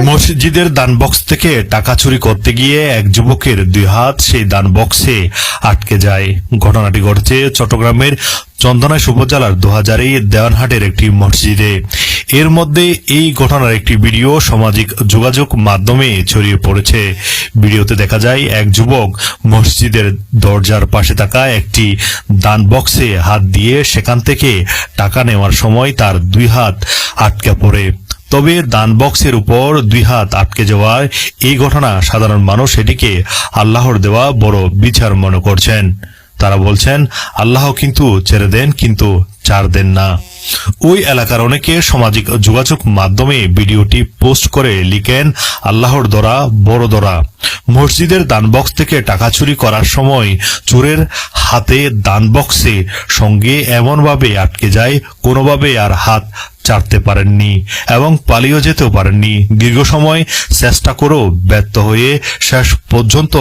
মসজিদের দান বক্স থেকে টাকা চুরি করতে গিয়ে এক যুবকের 2 হাত সেই দান বক্সে আটকে যায়। ঘটনাটি ঘটেছে চট্টগ্রামের চন্দনাইশ উপজেলার 2000 দেওয়ানহাটের একটি মসজিদে। এর মধ্যে এই ঘটনার একটি ভিডিও সামাজিক যোগাযোগ মাধ্যমে ছড়িয়ে পড়েছে। ভিডিওতে দেখা যায় এক যুবক মসজিদের দরজার পাশে থাকা একটি দান বক্সে হাত দিয়ে সেখান থেকে টাকা নেওয়ার সময় তার 2 হাত আটকে পড়ে। তবে দান বক্সের উপর 2 হাত আটকে যাওয়ায় এই ঘটনা সাধারণ মানুষ এটিকে আল্লাহর দেওয়া বড় বিচার মনে করছেন। তারা বলছেন, আল্লাহ কিন্তু ছেড়ে দেন, কিন্তু ছাড় দেন না। ওই এলাকার অনেকে সামাজিক যোগাযোগ মাধ্যমে ভিডিওটি পোস্ট করে লিখেন, আল্লাহর দরা বড় দরা। মসজিদের দান বক্স থেকে টাকা চুরি করার সময় চোরের হাতে দান বক্সে সঙ্গে এমনভাবে আটকে যায়, কোনোভাবে আর হাত ছাড়তে পারেননি এবং পালিয়ে যেতেও পারেননি। দীর্ঘ সময় চেষ্টা করেও ব্যর্থ হয়ে শেষ পর্যন্ত